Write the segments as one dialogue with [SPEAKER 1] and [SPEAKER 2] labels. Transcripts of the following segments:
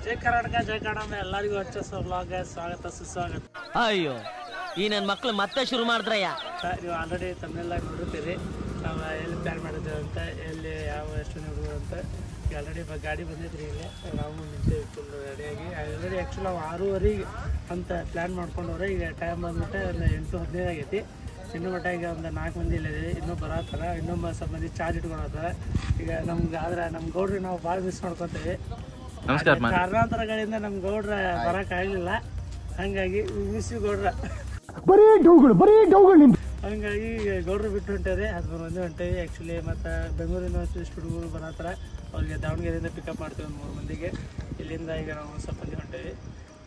[SPEAKER 1] ಜೈ ಕರ್ನಾಟಕ ಜೈ ಕನ್ನಡ ಎಲ್ಲರಿಗೂ ವರ್ಚಸ್ವ ವ್ಲಾಗ್ ಸ್ವಾಗತ ಸುಸ್ವಾಗತ.
[SPEAKER 2] ಅಯ್ಯೋ ಈ ನನ್ನ ಮಕ್ಳು ಮತ್ತೆ ಶುರು ಮಾಡಿದ್ರಯ್ಯ.
[SPEAKER 1] ನೀವು ಆಲ್ರೆಡಿ ತಮ್ಮನೆಲ್ಲ ನೋಡಿರ್ತೀರಿ ನಾವು ಎಲ್ಲಿ ಪ್ಲ್ಯಾನ್ ಮಾಡಿದ್ದೇವೆ ಅಂತ, ಎಲ್ಲಿ ಯಾವ ಎಷ್ಟು ನೋಡುವುದು ಅಂತ. ಈಗ ಆಲ್ರೆಡಿ ಗಾಡಿ ಬಂದಿದ್ರಿ ಇಲ್ಲಿ ನಾವು ನಿಂತೇವೆ ಫುಲ್ ರೆಡಿಯಾಗಿ. ಆಲ್ರೆಡಿ ಆ್ಯಕ್ಚುಲಿ ನಾವು 6:30 ಅಂತ ಪ್ಲ್ಯಾನ್ ಮಾಡ್ಕೊಂಡವ್ರೆ. ಈಗ ಟೈಮ್ ಬಂದ್ಬಿಟ್ಟು ಒಂದು 8:15 ಆಗೈತಿ. ಇನ್ನೂ ಮಟ್ಟ ಈಗ ಒಂದು 4 ಮಂದಿ ಇಲ್ಲಿದ್ದೀವಿ, ಇನ್ನೂ ಬರತ್ತಾರ, ಇನ್ನೊಬ್ಬ ಸ್ವಲ್ಪ ಮಂದಿ ಚಾರ್ಜ್ ಇಟ್ಕೊಳತ್ತಾರ. ಈಗ ನಮ್ಗೆ ಆದ್ರೆ ನಮ್ಮ ಗೌಡ್ರಿಗೆ ನಾವು ಭಾಳ ಮಿಸ್ ಮಾಡ್ಕೊತೀವಿ. ಕಾರಣಾಂತರಗಳಿಂದ ನಮ್ಮ ಗೌಡ್ರ ಬರೋಕ್ಕಾಗಲಿಲ್ಲ, ಹಂಗಾಗಿ ಮಿಸ್ ಯು ಗೌಡ್ರ. ಹಂಗಾಗಿ ಗೌಡ್ರು ಬಿಟ್ಟು ಹೊಂಟೇರಿ, 13 ಮಂದಿ ಹೊಂಟೇವಿ ಆ್ಯಕ್ಚುಲಿ. ಮತ್ತು ಬೆಂಗಳೂರಿನ ಇಷ್ಟು ಹುಡುಗರು ಬರತ್ತಾರ, ಅವ್ರಿಗೆ ದಾವಣಗೆರೆಯಿಂದ ಪಿಕಪ್ ಮಾಡ್ತೀವಿ ಒಂದು 3 ಮಂದಿಗೆ. ಇಲ್ಲಿಂದ ಈಗ ನಾವು ಸ್ವಲ್ಪ ಮಂದಿ ಹೊಂಟೇವಿ.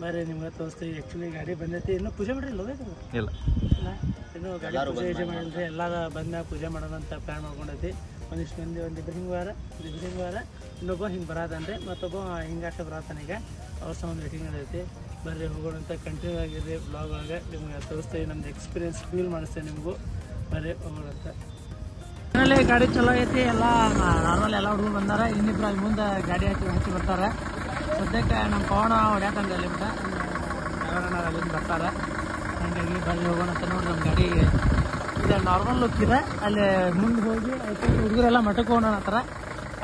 [SPEAKER 1] ಬರ್ರಿ ನಿಮ್ಗೆ ತೋರಿಸ್ತೀವಿ. ಆ್ಯಕ್ಚುಲಿ ಗಾಡಿ ಬಂದೈತಿ, ಇನ್ನೂ ಪೂಜೆ ಮಾಡಿರಲ್ಲ ಇಲ್ಲ ಇನ್ನೂ ಗಾಡಿ ಪೂಜೆ ಮಾಡಿಲ್ರಿ. ಎಲ್ಲ ಬಂದಾಗ ಪೂಜೆ ಮಾಡೋಣ ಅಂತ ಪ್ಲ್ಯಾನ್ ಮಾಡ್ಕೊಂಡೈತಿ. ಒಂದಿಷ್ಟು ಮಂದಿ ಒಂದಿಬ್ಬರು ಹಿಂಗೆ ವಾರ ಇನ್ನೊಬ್ಬ ಹಿಂಗೆ ಬರತ್ತನ್ರಿ, ಮತ್ತೊಬ್ಬ ಹಿಂಗಾಟ ಬರತ್ತಾನ. ಈಗ ಅವ್ರ ಸಂಬಂಧ ವೇಟಿಂಗ್ ನಡೆದೈತಿ. ಬರ್ರಿ ಹೋಗೋಣ ಅಂತ ಕಂಟಿನ್ಯೂ ಆಗಿದೆ ಬ್ಲಾಗ್ ಒಳಗೆ. ನಿಮ್ಗೆ ತೋರಿಸ್ತೀವಿ, ನಮ್ದು ಎಕ್ಸ್ಪೀರಿಯನ್ಸ್ ಫೀಲ್ ಮಾಡಿಸ್ತೇವೆ ನಿಮಗೂ. ಬರ್ರಿ ಹೋಗೋಣ ಅಂತ. ಮನೇಲಿ ಗಾಡಿ ಚಲೋ ಐತಿ, ಎಲ್ಲ ನಾರ್ಮಲ್ ಎಲ್ಲ ಹುಡುಗರು ಬಂದಾರ. ಇನ್ನಿಬ್ರು ಅಲ್ಲಿ ಮುಂದೆ ಗಾಡಿ ಹಚ್ಚಿ ಬರ್ತಾರೆ. ಸದ್ಯಕ್ಕೆ ನಮ್ಮ ಪವನ ಹೊಡ್ಯಾಕಂದ ಅಲ್ಲಿಂದ ಅಲ್ಲಿಂದ ಬರ್ತಾರೆ. ಹಾಗಾಗಿ ಬರ್ರಿ ಹೋಗೋಣ ಅಂತ. ನೋಡಿ ನಮ್ಮ ಗಾಡಿ ಇದು ನಾರ್ಮಲ್ ಲುಕ್ ಇದೆ. ಅಲ್ಲಿ ಮುಂದೆ ಹೋಗಿ ಹುಡುಗರೆಲ್ಲ ಮಠಕ್ಕೆ ಹೋಗೋಣ ಹತ್ರ.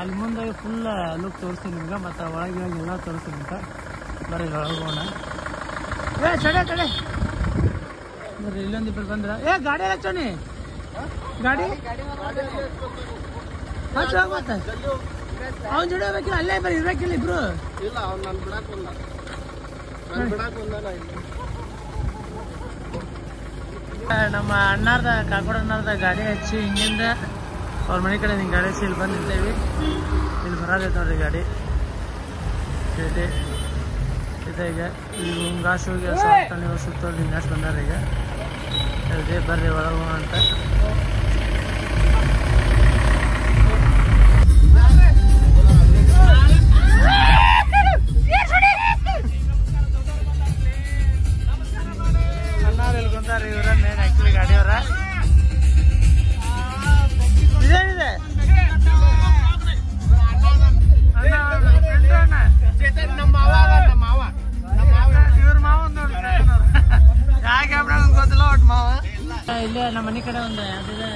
[SPEAKER 1] ಅಲ್ಲಿ ಮುಂದೆ ಫುಲ್ ಲುಕ್ ತೋರಿಸ್ತೀನಿ ನಿಮ್ಗೆ, ಮತ್ತು ಒಳಗೆ ಎಲ್ಲ ತೋರಿಸ್ತೀನಿ ಅಂತ. ಬರ್ರಿ ಹೋಗೋಣ. ಕಡೆ ಬರ್ರಿ, ಇಲ್ಲೊಂದಿಬ್ಬರು ಬಂದ್ರೆ ಗಾಡಿ ಹಚ್ಚೋನಿ ಗಾಡಿ ಹಚ್ಚ ಮತ್ತೆ ಅವ್ನ ಜೋಡಿ ಹೋಗ್ಬೇಕಿಲ್ಲ, ಅಲ್ಲೇ ಬರೀ ಇರ್ಬೇಕಿಲ್ಲ ಇಬ್ರು. ನಮ್ಮ ಅಣ್ಣಾರ್ದ ಕಾಕೋಡ ಅಣ್ಣಾರ್ದ ಗಾಡಿ ಹಚ್ಚಿ ಹಿಂಗಿಂದ ಅವ್ರ ಮನೆ ಕಡೆ ಹಿಂಗೆ ಗಾಡಿ ಹಚ್ಚಿ ಇಲ್ಲಿ ಬಂದು ನಿಂತೇವಿ. ಇಲ್ಲಿ ಬರೋದೈತೆ ನೋಡ್ರಿ ಗಾಡಿ ಇದೆ. ಈಗ ಈಗ ಹಿಂಗಾಶ್ ಹೋಗಿ ನೀವು ಸುತ್ತೋದು ಹಿಂಗಾಶ್ ಬಂದಾರ. ಈಗ ಅದೇ ಬರ್ರಿ ಒಳಗೆ ಅಂತ. ಇವ್ರ ಮೇನ್ ಆಕ್ಚುಲಿ ಗಾಡಿಯವರ ಇದೇನಿದೆ ಇವ್ರ ಮಾವ ಗೊತ್ತಿಲ್ಲ ಒಟ್ಟು ಮಾವ. ಇಲ್ಲೇ ನಮ್ಮ ಮನೆ ಕಡೆ ಒಂದು ಯಾವ್ದಿದೆ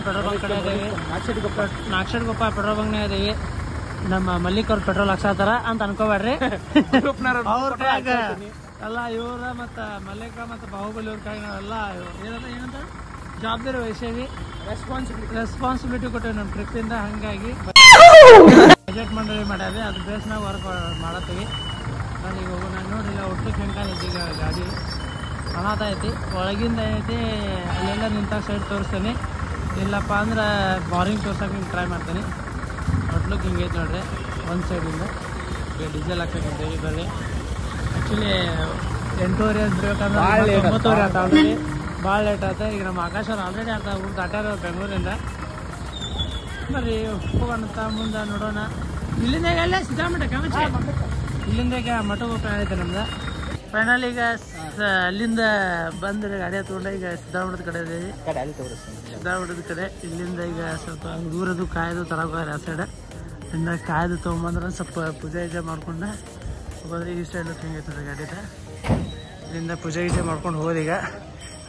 [SPEAKER 1] ಪೆಟ್ರೋಲ್ ಬಂಕ್ ಕಡೆ ಇದೀವಿ. ನಾಕ್ಷಡ್ಗೊಪ್ಪ ಪೆಟ್ರೋಲ್ ಬಂಕ್ನಾಗ ಇದೀವಿ. ನಮ್ಮ ಮಲ್ಲಿಕ್ ಅವ್ರ ಪೆಟ್ರೋಲ್ ಹಾಕ್ಸಾತಾರ ಅಂತ ಅನ್ಕೋಬೇಡ್ರಿ. ಅವ್ರ ಕೈಯಾಗ ಎಲ್ಲ ಇವ್ರ ಮತ್ತು ಮಲ್ಲಿಕ ಮತ್ತು ಬಾಹುಬಲಿ ಅವ್ರ ಕೈ ನಾವೆಲ್ಲ ಏನಂತ ಜವಾಬ್ದಾರಿ ವಹಿಸೇವಿ, ರೆಸ್ಪಾನ್ಸಿಬಿಲಿಟಿ ಕೊಟ್ಟೇವಿ ನಮ್ಮ ಟ್ರಿಪ್ಪಿಂದ. ಹಾಗಾಗಿ ಬಜೆಟ್ ಮಂಡಳಿ ಮಾಡ್ಯಾವೆ, ಅದು ಬೇಸ್ನಾಗ ವರ್ಕ್ ಮಾಡತ್ತೀವಿ. ಬರೀ ಹೋಗೋಣ. ನೋಡ್ರಿ ಒಟ್ಟು ಕೆಂಕಾಲೈತಿ. ಈಗ ಗಾಡಿ ಅನಾಥ ಐತಿ, ಒಳಗಿಂದ ಐತಿ. ಅಲ್ಲೆಲ್ಲ ನಿಂತಾಗ ಸೈಡ್ ತೋರಿಸ್ತೇನೆ. ಇಲ್ಲಪ್ಪ ಅಂದ್ರೆ ಬಾರಿಂಗ್ ತೋರ್ಸಕ್ಕೆ ಹಿಂಗೆ ಟ್ರೈ ಮಾಡ್ತೀನಿ. ಒಟ್ಲಕ್ಕೆ ಹಿಂಗೆ ಐತೆ ನೋಡ್ರಿ ಒಂದು ಸೈಡಿಂದ. ಈಗ ಡೀಸೆಲ್ ಹಾಕ್ಬೇಕಂತೇವಿ. ಬರ್ರಿ ಆ್ಯಕ್ಚುಲಿ 8:30 ಬಿಡ್ಬೇಕಂದ್ರೆ 9:30 ಆತ. ಆಲ್ರೆಡಿ ಭಾಳ ಲೇಟ್ ಆಯ್ತು. ಈಗ ನಮ್ಮ ಆಕಾಶ ಅವ್ರು ಆಲ್ರೆಡಿ ಆತ ಊರು ದಾಟ್ಯಾರ ಬೆಂಗಳೂರಿಂದ. ಬರ್ರಿ ಹೋಗೋಣ ಮುಂದೆ ನೋಡೋಣ. ಇಲ್ಲಿಂದ ಎಲ್ಲ ಸಿದ್ದಾಮಠ ಕಮಚ, ಇಲ್ಲಿಂದ ಈಗ ಮಠಕ್ಕೆ ಪ್ಲಾನ್ ಐತೆ ನಮ್ದು. ಫೈನಲ್ ಈಗ ಅಲ್ಲಿಂದ ಬಂದ್ರೆ ಗಾಡಿ ಹತ್ಕೊಂಡು ಈಗ ಸಿದ್ದಾಮಠದ ಕಡೆ ಇದೀವಿ. ಸಿದ್ದಾಮಠದ ಕಡೆ ಇಲ್ಲಿಂದ ಈಗ ಸ್ವಲ್ಪ ದೂರದ್ದು ಕಾಯ್ದು ತರೋಕೆ ಆ ಸೈಡ್ ಇಂದ ಕಾಯ್ದು ತೊಗೊಂಬಂದ್ರೆ ಸ್ವಲ್ಪ ಪೂಜೆ ಗೀಜೆ ಮಾಡ್ಕೊಂಡು ಹೋದ್ರೆ ಈ ಸೈಡ್ ಹಿಂಗೈತದೆ ಗಾಡಿದ. ಇಲ್ಲಿಂದ ಪೂಜೆ ಗೀಜೆ ಮಾಡ್ಕೊಂಡು ಹೋದೀಗ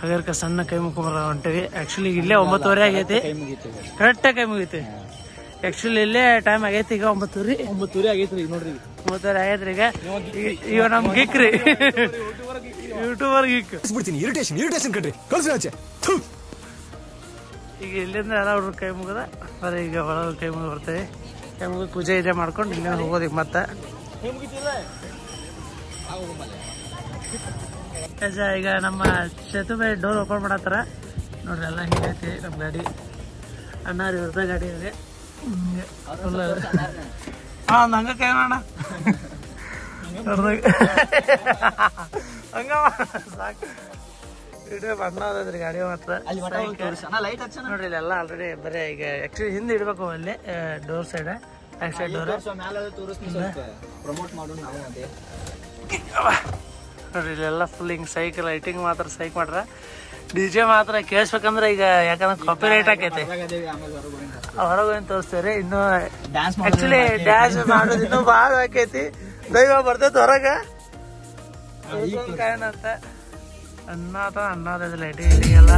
[SPEAKER 1] ಹಗರ್ಕ ಸಣ್ಣ ಕೈ ಮುಕ್ಕೊಂಬರ ಹೊಂಟೇವಿ. ಆ್ಯಕ್ಚುಲಿ ಇಲ್ಲೇ 9:30 ಆಗೈತಿ, ಕರೆಕ್ಟಾಗಿ ಕೈ ಮುಗೀತಿ. ಆ್ಯಕ್ಚುಲಿ ಇಲ್ಲೇ ಟೈಮ್ ಆಗೈತಿ. ಈಗ 9:30 ಆಗೈತ್ರಿ. ಈಗ ನೋಡ್ರಿ 9:30 ಆಗೈತ್ರಿ. ಈಗ ನಮ್ ಗಿಕ್ ರೀ, ಯೂಟ್ಯೂಬರ್ ಗಿಕ್. ಇರಿಟೇಷನ್ ಕಟ್ರಿ ಕಳ್ಸಿ. ಈಗ ಇಲ್ಲಿಂದ ಎಲ್ಲ ಹುಡುಗ್ರು ಕೈ ಮುಗದ ಬರೀ ಈಗ ಒಳಗೆ ಕೈ ಮುಗಿ ಬರ್ತೇವೆ. ಕೈ ಮುಗಿ ಪೂಜೆ ಗೀಜೆ ಮಾಡ್ಕೊಂಡು ಇಲ್ಲಿಂದ ಹೋಗೋದೀಗ ಮತ್ತೆ. ಈಗ ನಮ್ಮ ಸೇತುವೆ ಡೋರ್ ಓಪನ್ ಮಾಡತ್ತಾರ ನೋಡ್ರಿ. ಎಲ್ಲ ಹಿಂಗೈತಿ ನಮ್ಮ ಗಾಡಿ. ಅಣ್ಣಾರು ಇವ್ರದ ಗಾಡಿ ಇದೆ. ಹಂಗ ಕೈ ಮಾಡ ಹಂಗ ಸಾಕು. ವಿಡಿಯೋ ಬಣ್ಣದ್ರಿ ಗಾಡಿ ಮಾತ್ರ ನೋಡ್ರಿ. ಇಲ್ಲೆಲ್ಲ ಆಲ್ರೆಡಿ ಬರೀ ಈಗ ಆಕ್ಚುಲಿ ಹಿಂದೆ ಇಡ್ಬೇಕು ಅಲ್ಲಿ door side, back side door ನೋಡ್ರಿ. ಇಲ್ಲೆಲ್ಲ ಫುಲ್ ಹಿಂಗೆ ಸೈಕ್ ಲೈಟಿಂಗ್ ಮಾತ್ರ ಸೈಕ್ ಮಾಡ್ರ. ಡಿಜೆ ಮಾತ್ರ ಕೇಳಿಸ್ಬೇಕಂದ್ರೆ ಈಗ ಯಾಕಂದ್ರೆ ಕಾಪಿ ರೈಟ್ ಆಕೈತಿ. ಹೊರಗೆ ತೋರಿಸ್ತೇವ್ರಿ. ಇನ್ನು ಆಕ್ಚುಲಿ ಡ್ಯಾನ್ಸ್ ಮಾಡೋದು ಇನ್ನೂ ಭಾಳ ಆಕೈತಿ. ದೈವ ಬರ್ತೈತಿ ಹೊರಗ ಕಾಯನಂತ ಅನ್ನೋದಿಲ್ಲ ಇಡೀಗೆಲ್ಲ.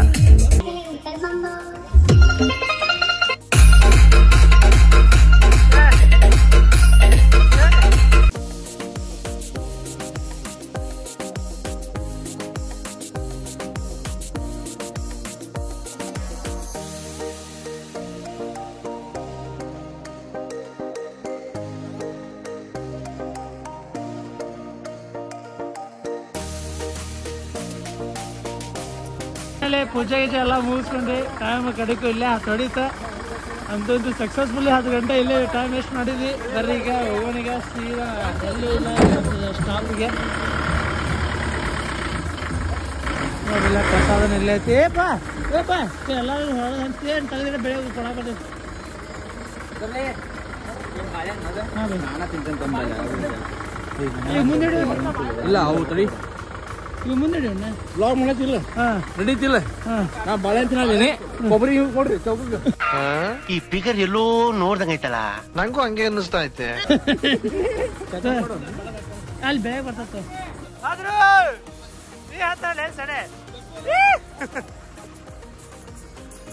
[SPEAKER 1] ಪೂಜೆ ಗೀಜೆ ಎಲ್ಲ ಮುಗಿಸ್ಕೊಂಡು ಟೈಮ್ ಕಡಿಕು ಇಲ್ಲೇ ಹೊಡಿತ ಅಂತಂದು ಸಕ್ಸಸ್ಫುಲಿ 10 ಗಂಟೆ ಇಲ್ಲೇ ಟೈಮ್ ವೇಸ್ಟ್ ಮಾಡಿದ್ವಿ. ಬರ್ರಿ ಈಗ ಹೋಗೋಣೀಗ ಸೀದಾ ಎಲ್ಲೂ ಇಲ್ಲ ಸ್ಟಾಪಿಗೆ. ನೋಡಿಲ್ಲ ಪ್ರಸಾದನ ಇಲ್ಲೇ ಐತಿ. ಏಪ ಎಲ್ಲರೂ ಹೊರದಂತೆ ಏನು ತೆಗೆದ್ರೆ ಬೆಳೆ ಕೊಡಬಾರ್ದು. ಮುಂದೆ ಇಲ್ಲ ಅವು ತಡಿ ಇವ್ ಮುಂದೆ ಬ್ಲಾಗ್ ಮಾಡತ್ತಿಲ್ಲ ನಡೀತಿಲ್ಲ. ನಾ ಬಾಳೆಹಣ್ಣು ತಿನ್ನೀನಿ. ಕೊಬ್ಬರಿ ಕೊಡ್ರಿ ಚೌಕ.
[SPEAKER 3] ಈ ಫಿಗರ್ ಎಲ್ಲೋ ನೋಡ್ದಂಗೈತಲ್ಲ, ನಂಗೂ ಹಂಗೆ ಅನ್ನಿಸ್ತಾ ಐತೆ.
[SPEAKER 1] ಅಲ್ಲಿ ಬೇಗ ಬರ್ತದೆ. ಸಡೆ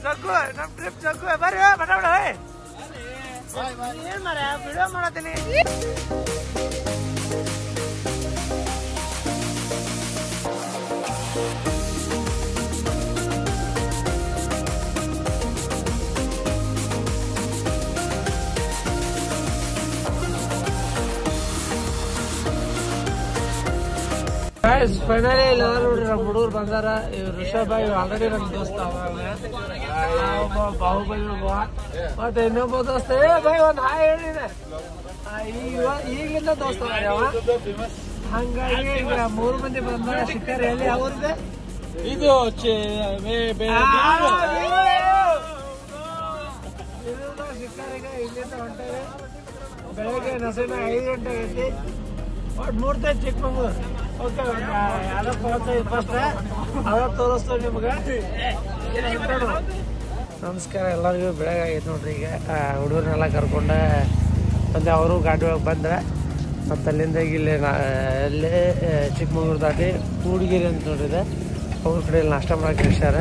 [SPEAKER 1] ಜಗ್ಗು ನಮ್ ಟ್ರಿಪ್ ಜಗ್ಗು ಬರ್ರಿ ಬಡ ಬಡ ಏನ್ ಮಾರ ವಿಡಿಯೋ ಮಾಡತ್ತೀನಿ. ಫೈನಲಿ ಎಲ್ಲ ನೋಡ್ರಿ ನಮ್ಮ ಹುಡುಗರು ಬಂದಾರ. ಇವ್ರು ರಿಷಬ್ ಇವ್ ಆಲ್ರೆಡಿ ನಮ್ ದೋಸ್ತ. ಬಾಹುಬಲಿ ಮತ್ತೆ ಇನ್ನೊಬ್ಬ ದೋಸ್ತ ಒಂದ್ ಹಾಯ್ ಹೇಳಿದೆ. ಈಗಿಂದ ದೋಸ್ತ ಅವ. ಹಂಗಾಗಿ ಈಗ 3 ಮಂದಿ ಬಂದಾರ. ಶಿಖರ್ ಎಲ್ಲಿ ಅವ್ರಿಗೆ ಇದು ಶಿಖರಿಗೆ ಇಲ್ಲಿಂದ ಹೊಂಟೇವೆ. ಬೆಳಗ್ಗೆ ನಸೀನ 5 ಗಂಟೆ ಐತಿ. ಒಟ್ಟು ನೋಡ್ತೇವೆ ಚಿಕ್ಕಮಂಗ್ಳೂರು. ಓಕೆ ಯಾವ್ದೋ ಫಸ್ಟ್ ಅದ ತೋರಿಸ್ತೇವೆ ನಿಮ್ಗೆ. ನಮಸ್ಕಾರ ಎಲ್ಲರಿಗೂ. ಬೆಳಗ್ಗೆ ಆಗೈತೆ ನೋಡ್ರಿ. ಈಗ ಹುಡುಗರನ್ನೆಲ್ಲ ಕರ್ಕೊಂಡ ಮತ್ತೆ ಅವರು ಗಾಡಿ ಒಳಗೆ ಬಂದ್ರೆ ಮತ್ತು ಅಲ್ಲಿಂದ ಇಲ್ಲೇ ಅಲ್ಲೇ ಚಿಕ್ಕಮಂಗ್ಳೂರು ದಾಟಿ ಕೂಡ್ಗಿರಿ ಅಂತ ನೋಡಿದೆ. ಅವ್ರ ಕಡೆ ನಾಷ್ಟ ಮಾಡಕ್ಕೆ ಇರ್ಸಾರ.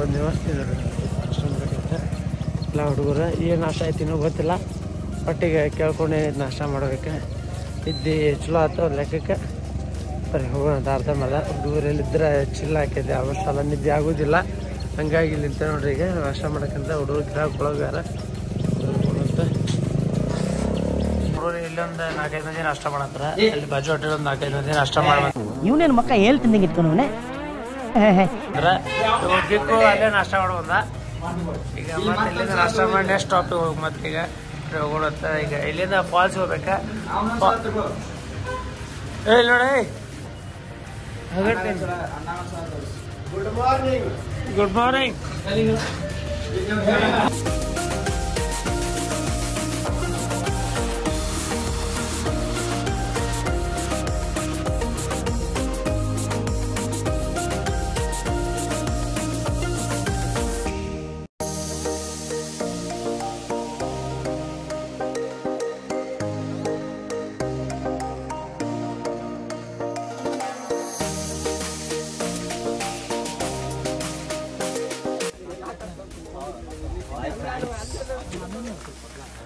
[SPEAKER 1] ಒಂದು ನೋಡ್ರಿ ನಾಷ್ಟ ಮಾಡಕ್ಕೆ ಎಲ್ಲ ಹುಡುಗರು. ಏನು ನಾಷ್ಟ ಐತಿನೋ ಗೊತ್ತಿಲ್ಲ. ಒಟ್ಟಿಗೆ ಕೇಳ್ಕೊಂಡೆ ನಾಷ್ಟ ಮಾಡ್ಬೇಕು. ಇದ್ದಿ ಚಲೋ ಆಯ್ತು ಒಂದು ಲೆಕ್ಕಕ್ಕೆ. ಬರೀ ಹೋಗೋಣ ಅರ್ಧ ಮೇಲೆ. ಹುಡುಗರಲ್ಲಿದ್ದರೆ ಚಿಲ್ಲ ಹಾಕಿದ್ದೆ. ಅವತ್ತಲ್ಲ ನಿದ್ದೆ ಆಗೋದಿಲ್ಲ. ಹಂಗಾಗಿ ಇಲ್ಲಿ ನಿಂತ ನೋಡ್ರಿ. ಈಗ ನಾಷ್ಟ ಮಾಡೋಕ್ಕಂತ ಹುಡುಗರು ಗಿಡಗಳಾರ ಹುಡುಗರು ಇಲ್ಲೊಂದು 4-5 ಮಂದಿ ನಾಷ್ಟ ಮಾಡತ್ತಾರ. ಅಲ್ಲಿ ಬಾಜು ಹೋಟೆಲ್ ಒಂದು 4-5 ಮಂದಿ ನಾಷ್ಟ ಮಾಡ್ಬೇಕು.
[SPEAKER 2] ಇವನೇನು ಮಕ್ಕ ಹೇಳ್ತಿಂದಂಗೆ ಇಟ್ಕೊಂಡವನೇ
[SPEAKER 1] ಹೋಗ್ಬೇಕು. ಅಲ್ಲೇ ನಾಷ್ಟ ಮಾಡ್ಬಂದ. ಈಗ ಮತ್ತೆ ಇಲ್ಲಿಂದ ನಾಷ್ಟ ಮಾಡಿ ನೆಕ್ಸ್ಟ್ ಸ್ಟಾಪಿಗೆ ಹೋಗಿ ಮತ್ತೆ ಈಗ ಹೋಗೋಣತ್ತ. ಈಗ ಇಲ್ಲಿಂದ ಫಾಲ್ಸ್ ಹೋಗ್ಬೇಕಾ. ಹೇಳಿ ನೋಡಿ. Good morning.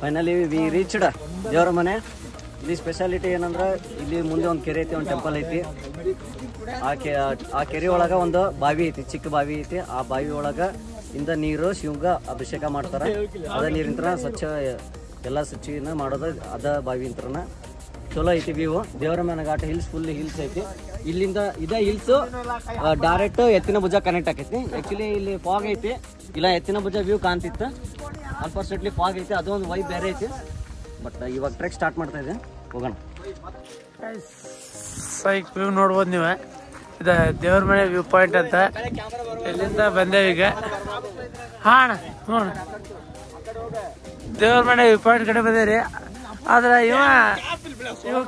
[SPEAKER 4] Finally we reached ದೇವರ ಮನೆ. ಇಲ್ಲಿ ಸ್ಪೆಷಾಲಿಟಿ ಏನಂದ್ರೆ ಇಲ್ಲಿ ಮುಂದೆ ಒಂದು ಕೆರೆ ಐತಿ, ಒಂದು ಟೆಂಪಲ್ ಐತಿ. ಆ ಕೆರೆ ಒಳಗ ಒಂದು ಬಾವಿ ಐತಿ, ಚಿಕ್ಕ ಬಾವಿ ಐತಿ. ಆ ಬಾವಿ ಒಳಗ ಇಂದ ನೀರು ಶಿವಂಗ ಅಭಿಷೇಕ ಮಾಡ್ತಾರ. ಅದ ನೀರಿಂತ್ರ ಸ್ವಚ್ಛ ಎಲ್ಲ ಸ್ವಚ್ಛನ ಮಾಡೋದು ಅದ ಬಾವಿ ಇಂತ್ರನ. ಚಲೋ ಐತಿ ವ್ಯೂ. ದೇವರ ಮನೆ ಘಾಟ ಹಿಲ್ಸ್ ಫುಲ್ ಹಿಲ್ಸ್ ಐತಿ. ಇಲ್ಲಿಂದ ಇದೇ ಹಿಲ್ಸ್ ಡೈರೆಕ್ಟ್ ಎತ್ತಿನ ಭುಜ ಕನೆಕ್ಟ್ ಆಕೈತಿ. ಆಕ್ಚುಲಿ ಇಲ್ಲಿ ಫಾಗ್ ಐತಿ, ಇಲ್ಲ ಎತ್ತಿನ ಭುಜ ವ್ಯೂ ಕಾಣ್ತಿತ್ತು. ಅನ್ಫಾರ್ಚುನೇಟ್ಲಿ ಫಾಗ್ ಐತಿ, ಅದೊಂದು ವೈಬ್ ಬೇರೆ ಐತಿ. ಬಟ್ ಇವಾಗ ಟ್ರೆಕ್ ಸ್ಟಾರ್ಟ್ ಮಾಡ್ತಾ ಇದೆ, ಹೋಗೋಣ.
[SPEAKER 1] ಸೈಕ್ ವ್ಯೂ ನೋಡ್ಬೋದು ನೀವು. ಇದು ದೇವ್ರ ಮನೆ ವ್ಯೂ ಪಾಯಿಂಟ್ ಅಂತ. ಇಲ್ಲಿಂದ ಬಂದೇವಿ ಈಗ. ಹಾ ಅಣ್ಣ, ಹ್ಞೂ ದೇವ್ರ ಮನೆ ವ್ಯೂ ಪಾಯಿಂಟ್ ಕಡೆ ಬಂದೇರಿ. ಆದ್ರೆ ಇವ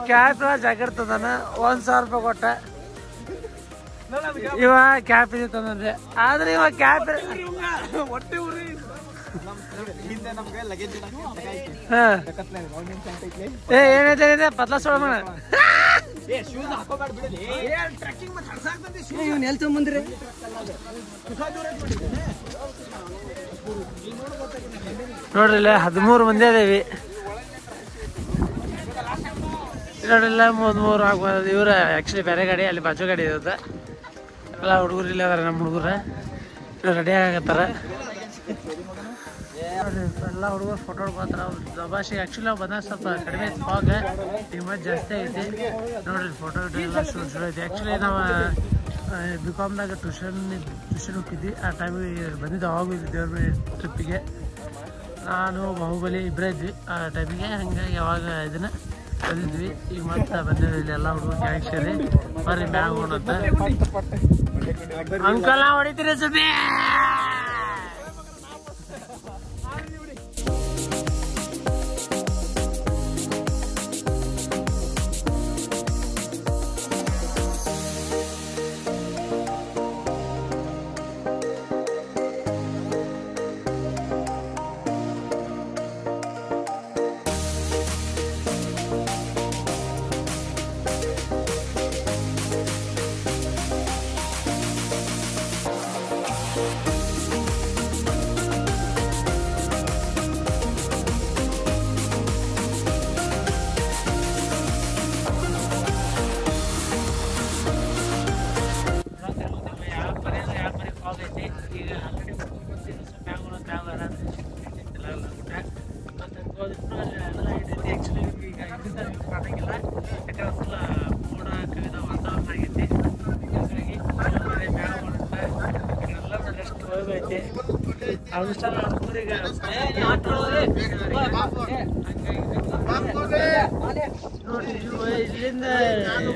[SPEAKER 1] ಕ್ಯಾಬ್ ಜಾಗ್ರತದಾನ. 1,000 ರೂಪಾಯಿ ಕೊಟ್ಟ. ಇವ ಕ್ಯಾಪ್ ಇದೆ ತಂದ್ರೆ ಆದ್ರೆ ಇವ ಕ್ಯಾಪ್ ಏನೈತೆ ಪತ್ಲ ಸೋಳ
[SPEAKER 4] ಬಂದ್ರಿ
[SPEAKER 1] ನೋಡ್ರಿಲ್ಲ 13 ಮಂದಿ ಅದೇವಿ ನೋಡ್ರಿಲ್ಲ 33 ಆಗ್ಬೋದು. ಇವ್ರ ಆಕ್ಚುಲಿ ಬೇರೆ ಗಾಡಿ ಅಲ್ಲಿ ಬಾಜು ಗಾಡಿ ಇರುತ್ತೆ. ಎಲ್ಲ ಹುಡುಗರು ಇಲ್ಲ ಅದಾರ ನಮ್ಮ ಹುಡುಗರ ರೆಡಿ ಆಗತ್ತಾರ ನೋಡ್ರಿ. ಎಲ್ಲ ಹುಡುಗರು ಫೋಟೋ ಹೊಡ್ಕೋತಾರ. ಅವ್ರು ದಬಾಶಿಗೆ ಆಕ್ಚುಲಿ ನಾವು ಬಂದಾಗ ಸ್ವಲ್ಪ ಕಡಿಮೆ ಐತಿ ಫಾಗ್, ಈಗ ಮತ್ತೆ ಜಾಸ್ತಿ ಐತಿ ನೋಡ್ರಿ. ಫೋಟೋ ಎಲ್ಲ ಶುರು ಐತಿ. ಆಕ್ಚುಲಿ ನಾವು BComದಾಗ ಟ್ಯೂಷನ್ ಹೋಗಿದ್ವಿ. ಆ ಟೈಮಿಗೆ ಬಂದಿದ್ದು ಅವಾಗ ದೇವ್ರ ಟ್ರಿಪ್ಪಿಗೆ. ನಾನು ಬಾಹುಬಲಿ ಇಬ್ಬರೇ ಇದ್ವಿ ಆ ಟೈಮಿಗೆ. ಹಂಗಾಗಿ ಯಾವಾಗ ಇದನ್ನ ಬಂದಿದ್ವಿ. ಈಗ ಮತ್ತೆ ಬಂದಿದ್ವಿ ಇಲ್ಲಿ ಎಲ್ಲ ಹುಡುಗರು ಗ್ಯಾಂಗ್ ಸೇರಿ ಬರ್ರಿ ಮ್ಯಾಗ ಹೋಗೋಣಂತ. ಅಂಕಲ್ ಹೊಡಿತೀರಿ ಸುಮ್ಮನೆ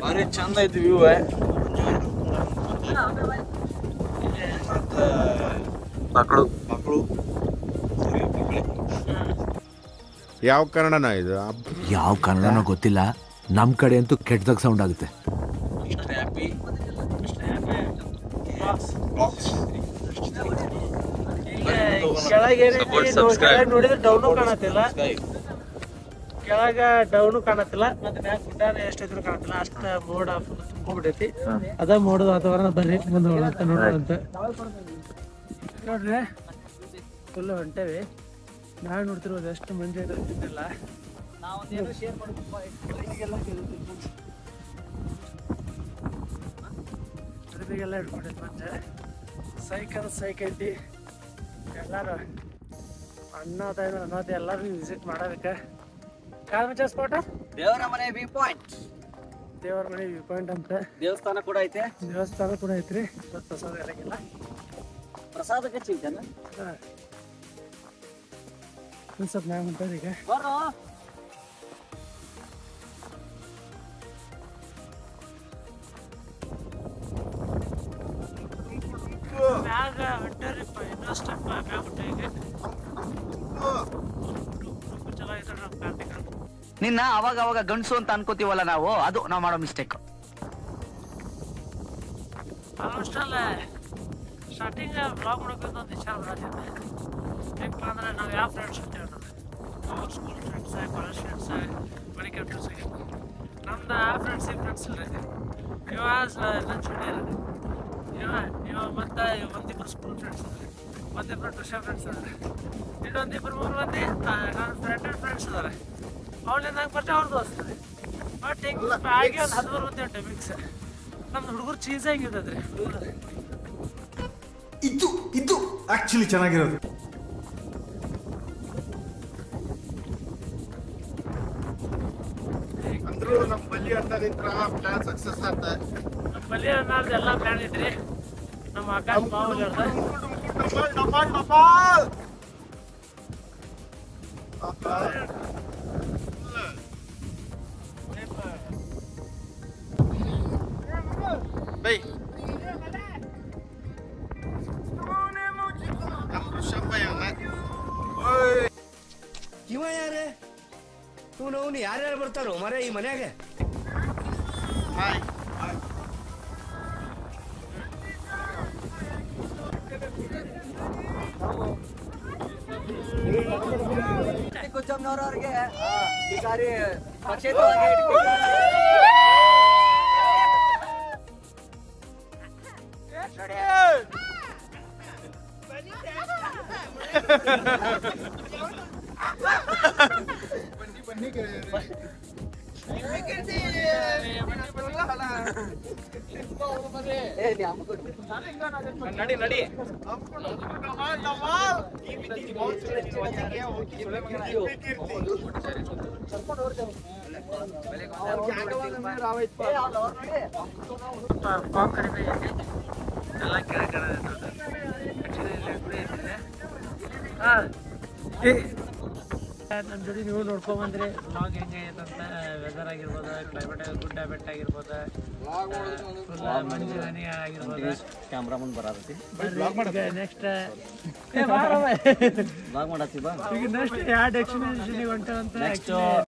[SPEAKER 4] ಭಾರಿ ಚಂದ ಐತಿ ವ್ಯೂ. ಮಕ್ಕಳು
[SPEAKER 5] ಯಾವ ಕನ್ನಡನ ಇದು?
[SPEAKER 6] ಯಾವ ಕನ್ನಡನೋ ಗೊತ್ತಿಲ್ಲ, ನಮ್ ಕಡೆ ಅಂತೂ ಕೆಟ್ಟದಾಗ ಸೌಂಡ್ ಆಗುತ್ತೆ.
[SPEAKER 1] ನೋಡಿದ್ರೆ ಡೌನು ಕಾಣತ್ತಿಲ್ಲ, ಕೆಳಗ ಡೌನು ಕಾಣತ್ತಿಲ್ಲ, ಮತ್ತೆ ಮ್ಯಾಗ ಗುಡ್ಡಾನ ಎಷ್ಟಿದ್ರು ಕಾಣತ್ತಿಲ್ಲ. ಅಷ್ಟ ಮೋಡ ಫುಲ್ ತುಂಬಿಬಿಟ್ಟೈತಿ. ಅದ ಮೋಡದ ವಾತಾವರಣ. ಬರ್ರಿ ಮುಂದೆ ಹೋಗೋಣಂತ ನೋಡೋಣಂತ. ನೋಡ್ರಿ ಫುಲ್ ಹೊಂಟೇವಿ. ನಾವು ನೋಡ್ತಿರೋದು ಎಷ್ಟು ಮಂದಿ ಇದ್ದಿಲ್ಲ. ಅಡುಗೆಲ್ಲ ಇಟ್ಕೊಂಡೈತಿ. ಮತ್ತೆ ಸೈಕ್ ಐತಿ. ಎಲ್ಲಾರು ಅಣ್ಣದ ಎಲ್ಲಾರು ವಿಸಿಟ್ ಮಾಡೋದಕ್ಕೆ ಕಾಲ್ಮಚ ಸ್ಪಾಟ್
[SPEAKER 4] ದೇವರ ಮನೆ ವ್ಯೂ ಪಾಯಿಂಟ್.
[SPEAKER 1] ದೇವರ ಮನೆ ವ್ಯೂ ಪಾಯಿಂಟ್ ಅಂತ
[SPEAKER 4] ದೇವಸ್ಥಾನ ಕೂಡ ಐತೆ.
[SPEAKER 1] ದೇವಸ್ಥಾನ ಕೂಡ ಐತ್ರಿ. ಪ್ರಸಾದ ಇರಂಗಿಲ್ಲ.
[SPEAKER 4] ಪ್ರಸಾದಕ್ಕೆ ಚಿಂತನ
[SPEAKER 1] ಸ್ವಲ್ಪ ಮ್ಯಾಗ ಹೊಂಟದ ಈಗ. ಮ್ಯಾಗ ಹೊಂಟರಿಪ್ಪ ಇನ್ನೂ ಸ್ಟೆಪ್ ಮ್ಯಾಗ ಹೊಂಟ. ಈಗ ಚಲೋ ಐತೆ ನಮ್ಮ ಕಾರ್ತಿಕ.
[SPEAKER 7] ನಿನ್ನ ಅವಾಗ ಗಂಡಸು ಅಂತ ಅನ್ಕೋತೀವಲ್ಲ ನಾವು, ಅದು ನಾವು ಮಾಡೋ ಮಿಸ್ಟೇಕ್.
[SPEAKER 1] ಆಲ್ಮೋಸ್ಟ್ ಅಲ್ಲ ಸ್ಟಾರ್ಟಿಂಗ್ ಬ್ಲಾಗ್ ಮಾಡೋಕ್ಕಿಂತ ಒಂದು ವಿಚಾರ ಬರತ್ತಿದೆ. ಹೆಂಗಪ್ಪ ಅಂದ್ರೆ ನಾವು ಯಾವ ಫ್ರೆಂಡ್ಸ್ ಇರ್ತೇವೆ ನಾವು school friends, college friends, medical friends ಆಗಿರ್ಬೋದು. ನಮ್ದು ಆ ಫ್ರೆಂಡ್ಸ್ ಇಲ್ರಿ. ಇವ ನನ್ನ ಜೂನಿಯರ್, ಇವ ಮತ್ತು ಒಂದಿಬ್ಬರು ಸ್ಕೂಲ್ ಫ್ರೆಂಡ್ಸ್ ಅದಾರೆ, ಒಂದಿಬ್ಬರು ಟ್ಯೂಷನ್ ಫ್ರೆಂಡ್ಸ್ ಅದಾರೆ, ಇನ್ನೊಂದಿಬ್ಬರು 3 ಮಂದಿ ನನ್ನ ಫ್ರೆಂಡ್ಸ್ ಅದಾರೆ. ಅವ್ಳಿಂದ ನಂಗೆ ಪರಿಚಯ ಅವ್ರದ್ದು ವಸ್ತದೆ. ಬಟ್ ಹಿಂಗೆ ಹಾಗೆ ಒಂದು 13 ಮಂದಿ ಉಂಟು ಮಿಕ್ಸ್. ನಮ್ದು ಹುಡುಗರು ಚೀಸ್ ಹೆಂಗಿರ್ತದ್ರಿ ಹುಡುಗರು.
[SPEAKER 5] ಇದು ಆಕ್ಚುಲಿ ಚೆನ್ನಾಗಿರೋದು. ನಮ್ಮ ಬಲಿ ಪ್ಲಾನ್ ಸಕ್ಸಸ್ ಆತ.
[SPEAKER 1] ನಮ್ಮ ಬಲಿ ಅನ್ನೋದು ಎಲ್ಲ ಪ್ಲಾನ್ ಐತ್ರಿ. ನಮ್ಮ ಆಕಾಶ್ ಮಾವಲ್ಲಿ
[SPEAKER 3] ಇವ ಯಾರೇ? ಅವನು ಯಾರ್ಯಾರು ಬರ್ತಾರೋ ಮರ ಈ ಮನ್ಯಾಗ?
[SPEAKER 4] ಜಮ್ನವ್ರವ್ರಿಗೆ ಈ ಸಾರಿ ಪಕ್ಷೇತರವಾಗಿ
[SPEAKER 7] ನಡಿ ನಡಿ
[SPEAKER 1] ನಮ್ಮ ಜೊತೆ ನೀವು ನೋಡ್ಕೊಂಬಂದ್ರಿ ಬ್ಲಾಗ್ ಹೆಂಗೈತಂತ ವೆದರ್ ಆಗಿರ್ಬೋದು ಕ್ಲೈಮೇಟ್ ಗುಡ್ ಹ್ಯಾಬಿಟ್ ಆಗಿರ್ಬೋದು ಮಂಜು ಹನಿ ಆಗಿರ್ಬೋದು
[SPEAKER 4] ಕ್ಯಾಮ್ರಾ ಮುಂದೆ ಬರತ್ತಿ
[SPEAKER 1] ನೆಕ್ಸ್ಟ್
[SPEAKER 4] ಬ್ಲಾಗ್ ಮಾಡತ್ತಿ ಬಾ
[SPEAKER 1] ಈಗ ನೆಕ್ಸ್ಟ್ ಯಾವ ಡೆಸ್ಟಿನೇಷನ್ಗೆ ಹೊಂಟವಂತ
[SPEAKER 4] ನೆಕ್ಸ್ಟ್